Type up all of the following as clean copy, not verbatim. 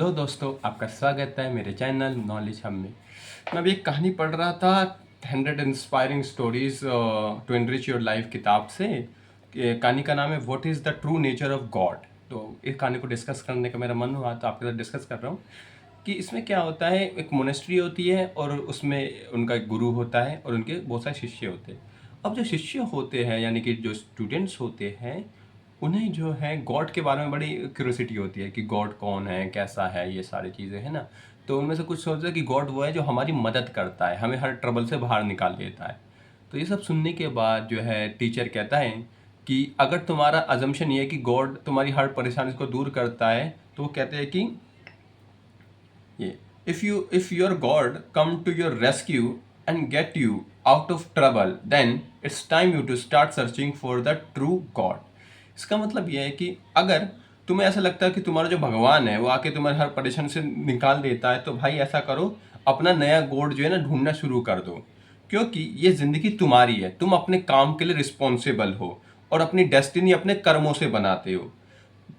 Hello दोस्तों, आपका स्वागत है मेरे चैनल नॉलेज हब में। मैं अभी एक कहानी पढ़ रहा था 100 inspiring stories to enrich your life किताब से। कहानी का नाम है what is the true nature of God. तो इस कहानी को डिस्कस करने का मेरा मन हुआ तो आपके साथ डिस्कस कर रहा हूँ कि इसमें क्या होता है। एक मोनेस्ट्री होती है और उसमें उनका एक गुरु होता है और उनके बहुत सारे शिष्य होते हैं। अब जो शिष्य होते हैं यानी कि जो स्टूडेंट्स होते हैं, उन्हें जो है गॉड के बारे में बड़ी क्यूरियोसिटी होती है कि गॉड कौन है, कैसा है, ये सारी चीज़ें है ना। तो उनमें से कुछ सोचते हैं कि गॉड वो है जो हमारी मदद करता है, हमें हर ट्रबल से बाहर निकाल देता है। तो ये सब सुनने के बाद जो है टीचर कहता है कि अगर तुम्हारा अजम्पशन ये है कि गॉड तुम्हारी हर परेशानी को दूर करता है, तो वो कहते हैं कि ये if your God come to your rescue and get you out of trouble, then it's time you to start searching for the true God. इसका मतलब यह है कि अगर तुम्हें ऐसा लगता है कि तुम्हारा जो भगवान है वो आके तुम्हारे हर परेशानी से निकाल देता है, तो भाई ऐसा करो, अपना नया गॉड जो है ना ढूंढना शुरू कर दो। क्योंकि ये ज़िंदगी तुम्हारी है, तुम अपने काम के लिए रिस्पॉन्सिबल हो और अपनी डेस्टिनी अपने कर्मों से बनाते हो।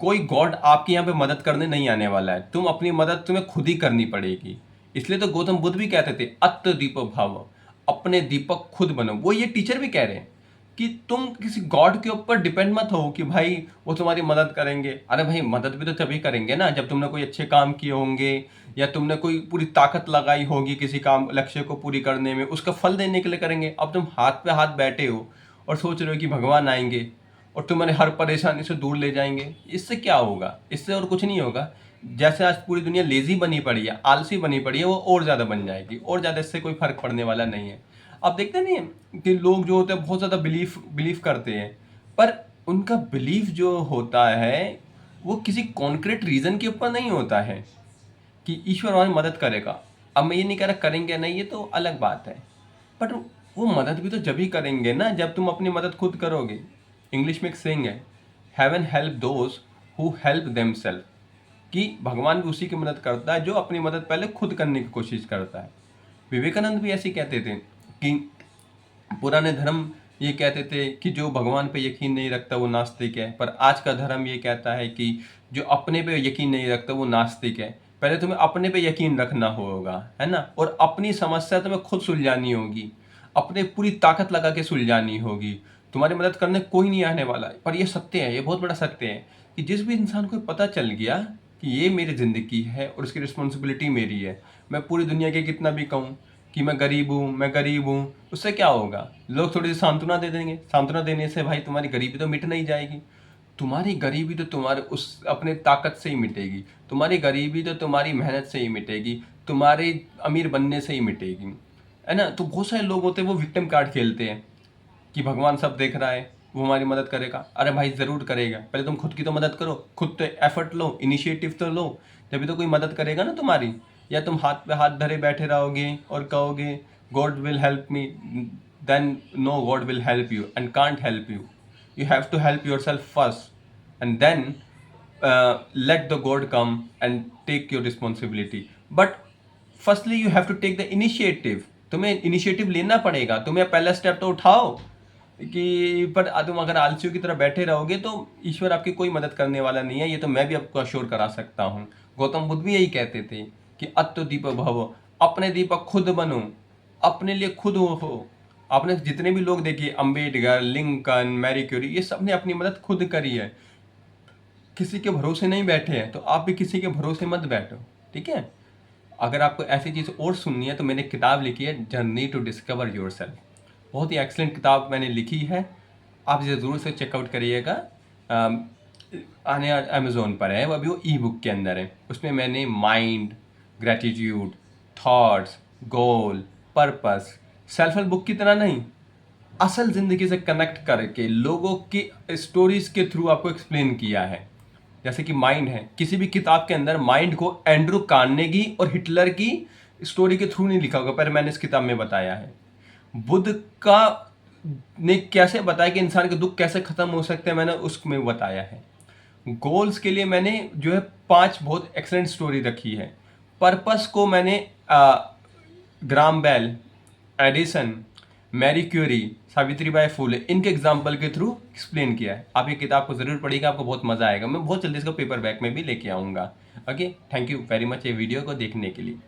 कोई गॉड आपके यहाँ पे मदद करने नहीं आने वाला है, तुम अपनी मदद तुम्हें खुद ही करनी पड़ेगी। इसलिए तो गौतम बुद्ध भी कहते थे अत्त दीपक भव, अपने दीपक खुद बनो। वो ये टीचर भी कह रहे हैं कि तुम किसी गॉड के ऊपर डिपेंड मत हो कि भाई वो तुम्हारी मदद करेंगे। अरे भाई मदद भी तो तभी करेंगे ना जब तुमने कोई अच्छे काम किए होंगे या तुमने कोई पूरी ताकत लगाई होगी किसी काम लक्ष्य को पूरी करने में, उसका फल देने के लिए करेंगे। अब तुम हाथ पे हाथ बैठे हो और सोच रहे हो कि भगवान आएंगे और तुम्हारे हर परेशानी से दूर ले जाएंगे, इससे क्या होगा? इससे और कुछ नहीं होगा। जैसे आज पूरी दुनिया लेजी बनी पड़ी है, आलसी बनी पड़ी है, वो और ज़्यादा बन जाएगी, और ज़्यादा इससे कोई फर्क पड़ने वाला नहीं है। आप देखते नहीं हैं कि लोग जो होते हैं बहुत ज़्यादा बिलीव करते हैं, पर उनका बिलीफ जो होता है वो किसी कॉन्क्रीट रीज़न के ऊपर नहीं होता है कि ईश्वर हमारी मदद करेगा। अब मैं ये नहीं कह रहा करेंगे नहीं, ये तो अलग बात है, पर वो मदद भी तो जब ही करेंगे ना जब तुम अपनी मदद खुद करोगे। इंग्लिश में एक सेइंग है, heaven help those who help themselves, कि भगवान भी उसी की मदद करता है जो अपनी मदद पहले खुद करने की कोशिश करता है। विवेकानंद भी ऐसे कहते थे कि पुराने धर्म ये कहते थे कि जो भगवान पे यकीन नहीं रखता वो नास्तिक है, पर आज का धर्म ये कहता है कि जो अपने पे यकीन नहीं रखता वो नास्तिक है। पहले तुम्हें अपने पे यकीन रखना होगा, है ना, और अपनी समस्या तुम्हें खुद सुलझानी होगी, अपने पूरी ताकत लगा के सुलझानी होगी। तुम्हारी मदद करने कोई नहीं आने वाला है। पर ये सत्य है, ये बहुत बड़ा सत्य है कि जिस भी इंसान को पता चल गया कि ये मेरी ज़िंदगी है और उसकी रिस्पॉन्सिबिलिटी मेरी है, मैं पूरी दुनिया के कितना भी कहूँ कि मैं गरीब हूँ, उससे क्या होगा? लोग थोड़ी सी सांत्वना दे देंगे। सांत्वना देने से भाई तुम्हारी गरीबी तो मिट नहीं जाएगी। तुम्हारी गरीबी तो तुम्हारे उस अपने ताकत से ही मिटेगी, तुम्हारी गरीबी तो तुम्हारी मेहनत से ही मिटेगी, तुम्हारे अमीर बनने से ही मिटेगी, है ना। तो बहुत सारे लोग होते हैं वो विक्टिम कार्ड खेलते हैं कि भगवान सब देख रहा है, वो हमारी मदद करेगा। अरे भाई ज़रूर करेगा, पहले तुम खुद की तो मदद करो, खुद तो एफर्ट लो, इनिशिएटिव तो लो, तभी तो कोई मदद करेगा ना तुम्हारी। या तुम हाथ पे हाथ धरे बैठे रहोगे और कहोगे God will help me, then no God will help you and can't help you. You have to help yourself first and then let the God come and take your responsibility. But firstly you have to take the initiative. तुम्हें initiative लेना पड़ेगा, तुम्हें पहला step तो उठाओ। कि पर तुम अगर आलसियों की तरह बैठे रहोगे तो ईश्वर आपकी कोई मदद करने वाला नहीं है, ये तो मैं भी आपको अश्योर करा सकता हूँ। गौतम बुद्ध भी यही कहते थे कि अत्तो दीपक भव, अपने दीपक खुद बनो, अपने लिए खुद हो। आपने जितने भी लोग देखिए, अम्बेडकर, लिंकन, मैरी क्यूरी, ये सब ने अपनी मदद खुद करी है, किसी के भरोसे नहीं बैठे हैं। तो आप भी किसी के भरोसे मत बैठो, ठीक है। अगर आपको ऐसी चीज़ और सुननी है तो मैंने किताब लिखी है जर्नी टू डिस्कवर योरसेल्फ, बहुत ही एक्सलेंट किताब मैंने लिखी है, आप इसे ज़रूर से चेकआउट करिएगा। आने अमेज़ोन पर है, वो अभी वो ई बुक के अंदर है। उसमें मैंने माइंड, ग्रेटिट्यूड, थॉट्स, गोल, पर्पस, सेल्फ हेल्प बुक की तरह नहीं, असल ज़िंदगी से कनेक्ट करके लोगों की स्टोरीज के थ्रू आपको एक्सप्लेन किया है। जैसे कि माइंड है, किसी भी किताब के अंदर माइंड को एंड्रू कार्नेगी और हिटलर की स्टोरी के थ्रू नहीं लिखा होगा, पर मैंने इस किताब में बताया है। बुद्ध का ने कैसे बताया कि इंसान के दुख कैसे खत्म हो सकते हैं, मैंने उसमें बताया है। गोल्स के लिए मैंने जो है 5 बहुत एक्सलेंट स्टोरी रखी है। पर्पस को मैंने Graham Bell, Edison, Marie Curie, Savitribai Phule, इनके एग्जाम्पल के थ्रू एक्सप्लेन किया है। आप ये किताब को ज़रूर पढ़िएगा, आपको बहुत मज़ा आएगा। मैं बहुत जल्दी इसको पेपर बैक में भी लेके आऊँगा। Okay, thank you very much ये वीडियो को देखने के लिए।